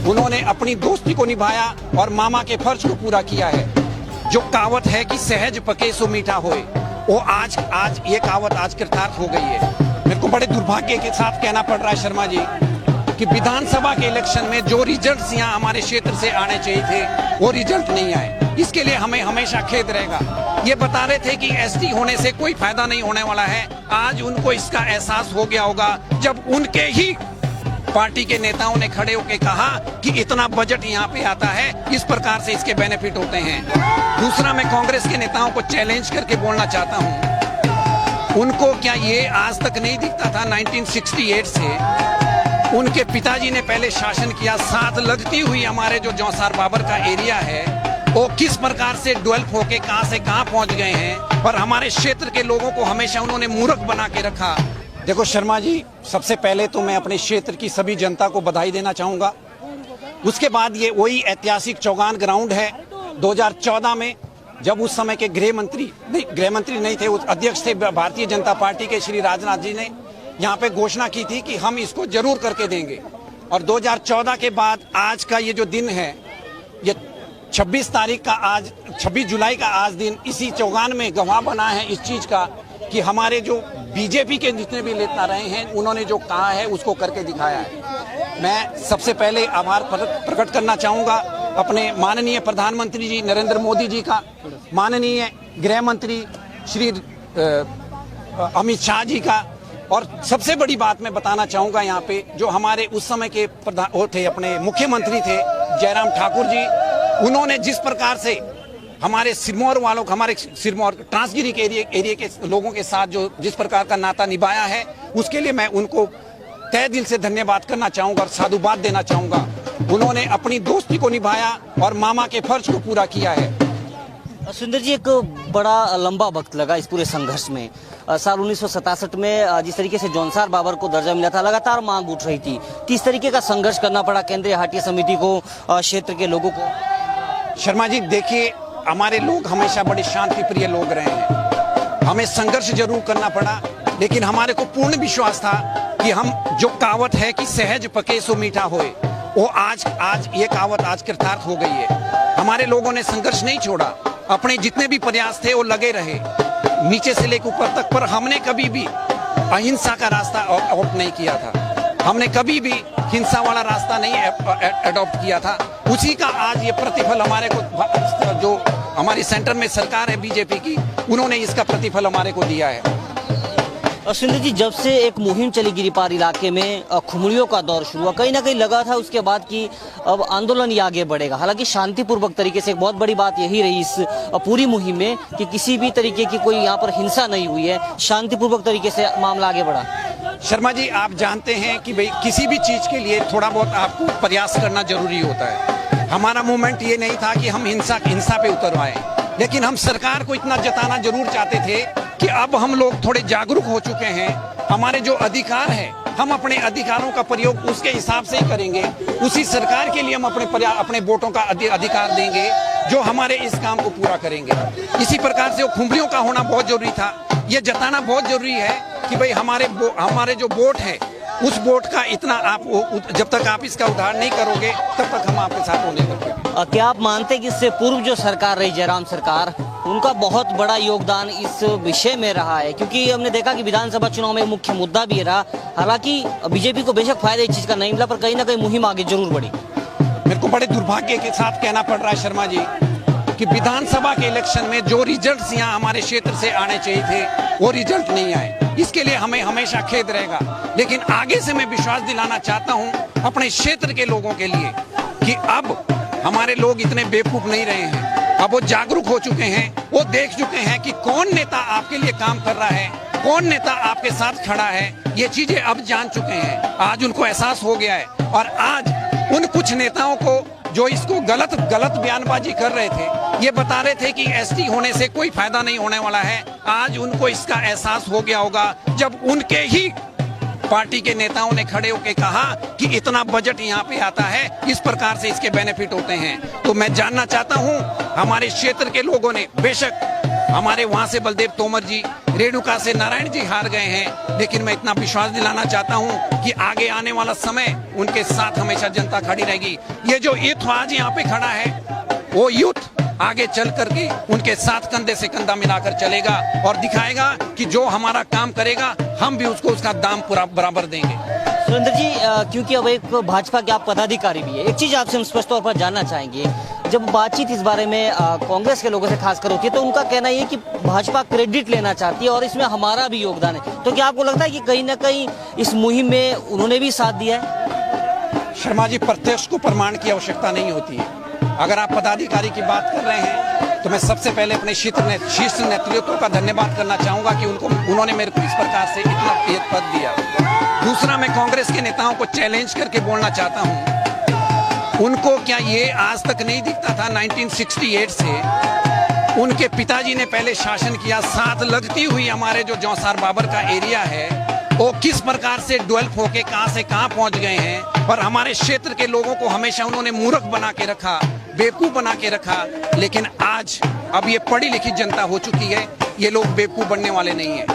उन्होंने अपनी दोस्ती को निभाया और मामा के फर्ज को पूरा किया है। जो कहावत है कि सहज पके सो मीठा होए, वो आज ये कहावत आज कृतार्थ हो गई है। मेरे को बड़े दुर्भाग्य के साथ कहना पड़ रहा है शर्मा जी कि विधानसभा के इलेक्शन में जो रिजल्ट्स यहाँ हमारे क्षेत्र से आने चाहिए थे वो रिजल्ट नहीं आए। इसके लिए हमें हमेशा खेद रहेगा। ये बता रहे थे कि एसटी होने से कोई फायदा नहीं होने वाला है। आज उनको इसका एहसास हो गया होगा जब उनके ही पार्टी के नेताओं ने खड़े होकर कहा कि इतना बजट यहाँ पे आता है, इस प्रकार से इसके बेनिफिट होते हैं। दूसरा, मैं कांग्रेस के नेताओं को चैलेंज करके बोलना चाहता हूँ, उनको क्या ये आज तक नहीं दिखता था 1968 से उनके पिताजी ने पहले शासन किया, साथ लगती हुई हमारे जो जौसार बाबर का एरिया है वो किस प्रकार से डेवलप होके कहां से कहां पहुंच गए हैं, और हमारे क्षेत्र के लोगों को हमेशा उन्होंने मूर्ख बना के रखा। देखो शर्मा जी, सबसे पहले तो मैं अपने क्षेत्र की सभी जनता को बधाई देना चाहूंगा। उसके बाद ये वही ऐतिहासिक चौगान ग्राउंड है 2014 में, जब उस समय के गृह मंत्री नहीं थे, उस अध्यक्ष थे भारतीय जनता पार्टी के श्री राजनाथ जी ने यहाँ पे घोषणा की थी कि हम इसको जरूर करके देंगे। और 2014 के बाद आज का ये जो दिन है, ये 26 जुलाई का आज दिन इसी चौगान में गवाह बना है इस चीज का कि हमारे जो बीजेपी के जितने भी नेता रहे हैं उन्होंने जो कहा है उसको करके दिखाया है। मैं सबसे पहले आभार प्रकट करना चाहूंगा अपने माननीय प्रधानमंत्री जी नरेंद्र मोदी जी का, माननीय गृह मंत्री श्री अमित शाह जी का, और सबसे बड़ी बात मैं बताना चाहूंगा यहाँ पे जो हमारे उस समय के अपने मुख्यमंत्री थे जयराम ठाकुर जी, उन्होंने जिस प्रकार से हमारे सिरमौर वालों को, हमारे सिरमौर ट्रांसगिरी के एरिया के लोगों के साथ जो जिस प्रकार का नाता निभाया है, उसके लिए मैं उनको तहे दिल से धन्यवाद करना चाहूंगा और साधुवाद देना चाहूंगा। उन्होंने अपनी दोस्ती को निभाया और मामा के फर्ज को पूरा किया है। सुंदर जी, एक बड़ा लंबा वक्त लगा इस पूरे संघर्ष में। साल 1967 में जिस तरीके से जौनसार बाबर को दर्जा मिला था, लगातार मांग उठ रही थी, किस तरीके का संघर्ष करना पड़ा केंद्रीय हाटिया समिति को, क्षेत्र के लोगों को? शर्मा जी देखिए, हमारे लोग हमेशा बड़े शांति प्रिय लोग रहे हैं। हमें संघर्ष जरूर करना पड़ा, लेकिन हमारे को पूर्ण विश्वास था कि हम जो कहावत है कि सहज पके सो मीठा होए, वो आज ये कहावत आज कृतार्थ हो गई है। हमारे लोगों ने संघर्ष नहीं छोड़ा, अपने जितने भी प्रयास थे वो लगे रहे नीचे से लेकर ऊपर तक, पर हमने कभी भी अहिंसा का रास्ता अडॉप्ट नहीं किया था। हमने कभी भी हिंसा वाला रास्ता नहीं अडॉप्ट किया था। उसी का आज ये प्रतिफल हमारे को, जो हमारी सेंटर में सरकार है बीजेपी की, उन्होंने इसका प्रतिफल हमारे को दिया है। सुंदर जी, जब से एक मुहिम चली गिरिपार इलाके में, खुमड़ियों का दौर शुरू हुआ, कहीं ना कहीं लगा था उसके बाद कि अब आंदोलन ही आगे बढ़ेगा। हालांकि शांतिपूर्वक तरीके से, एक बहुत बड़ी बात यही रही इस पूरी मुहिम में कि किसी भी तरीके की कोई यहाँ पर हिंसा नहीं हुई है, शांतिपूर्वक तरीके से मामला आगे बढ़ा। शर्मा जी, आप जानते हैं कि भाई किसी भी चीज के लिए थोड़ा बहुत आपको प्रयास करना जरूरी होता है। हमारा मूवमेंट ये नहीं था कि हम हिंसा पे उतर आए, लेकिन हम सरकार को इतना जताना जरूर चाहते थे कि अब हम लोग थोड़े जागरूक हो चुके हैं। हमारे जो अधिकार है, हम अपने अधिकारों का प्रयोग उसके हिसाब से ही करेंगे। उसी सरकार के लिए हम अपने वोटों का अधिकार देंगे जो हमारे इस काम को पूरा करेंगे। इसी प्रकार से वो खुमरियों का होना बहुत जरूरी था। ये जताना बहुत जरूरी है कि भाई हमारे जो वोट है, उस वोट का इतना आप, जब तक आप इसका उद्धार नहीं करोगे तब तक हम आपके साथ होने देंगे। क्या आप मानते हैं कि इससे पूर्व जो सरकार रही, जयराम सरकार, उनका बहुत बड़ा योगदान इस विषय में रहा है? क्योंकि हमने देखा कि विधानसभा चुनाव में मुख्य मुद्दा भी रहा। हालांकि बीजेपी को बेशक फायदा इस चीज का नहीं मिला, पर कहीं ना कहीं मुहिम आगे जरूर बढ़ी। मेरे को बड़े दुर्भाग्य के साथ कहना पड़ रहा है शर्मा जी कि विधानसभा के इलेक्शन में जो रिजल्ट्स यहाँ हमारे क्षेत्र से आने चाहिए थे वो रिजल्ट नहीं आए। इसके लिए हमें हमेशा खेद रहेगा। लेकिन आगे से मैं विश्वास दिलाना चाहता हूँ अपने क्षेत्र के लोगों के लिए कि अब हमारे लोग इतने बेवकूफ नहीं रहे हैं। अब वो जागरूक हो चुके हैं, वो देख चुके हैं कि कौन नेता आपके लिए काम कर रहा है, कौन नेता आपके साथ खड़ा है। ये चीजें अब जान चुके हैं, आज उनको एहसास हो गया है। और आज उन कुछ नेताओं को जो इसको गलत बयानबाजी कर रहे थे, ये बता रहे थे कि एसटी होने से कोई फायदा नहीं होने वाला है, आज उनको इसका एहसास हो गया होगा जब उनके ही पार्टी के नेताओं ने खड़े होकर कहा कि इतना बजट यहाँ पे आता है, इस प्रकार से इसके बेनिफिट होते हैं। तो मैं जानना चाहता हूँ हमारे क्षेत्र के लोगों ने, बेशक हमारे वहां से बलदेव तोमर जी, रेणुका से नारायण जी हार गए हैं, लेकिन मैं इतना विश्वास दिलाना चाहता हूं कि आगे आने वाला समय उनके साथ हमेशा जनता खड़ी रहेगी। ये जो यूथ आज यहाँ पे खड़ा है, वो यूथ आगे चल करके उनके साथ कंधे से कंधा मिलाकर चलेगा और दिखाएगा कि जो हमारा काम करेगा हम भी उसको उसका दाम पूरा बराबर देंगे। सुरेंद्र जी, क्योंकि अब एक भाजपा के आप पदाधिकारी भी है, एक चीज आपसे हम स्पष्ट तौर पर जानना चाहेंगे, जब बातचीत इस बारे में कांग्रेस के लोगों से खासकर होती है तो उनका कहना ये कि भाजपा क्रेडिट लेना चाहती है और इसमें हमारा भी योगदान है, तो क्या आपको लगता है कि कहीं ना कहीं इस मुहिम में उन्होंने भी साथ दिया है? शर्मा जी, प्रत्यक्ष को प्रमाण की आवश्यकता नहीं होती है। अगर आप पदाधिकारी की बात कर रहे हैं तो मैं सबसे पहले अपने शीर्ष नेतृत्व का धन्यवाद करना चाहूंगा कि उन्होंने मेरे को इस प्रकार से इतना तेज पद दिया। दूसरा, मैं कांग्रेस के नेताओं को चैलेंज करके बोलना चाहता हूं, उनको क्या ये आज तक नहीं दिखता था 1968 से उनके पिताजी ने पहले शासन किया, साथ लगती हुई हमारे जो जौसार बाबर का एरिया है वो किस प्रकार से डेवलप होके कहां से कहां पहुंच गए हैं, और हमारे क्षेत्र के लोगों को हमेशा उन्होंने मूर्ख बना के रखा, बेवकूफ बना के रखा। लेकिन आज अब ये पढ़ी लिखी जनता हो चुकी है, ये लोग बेवकूफ बनने वाले नहीं है।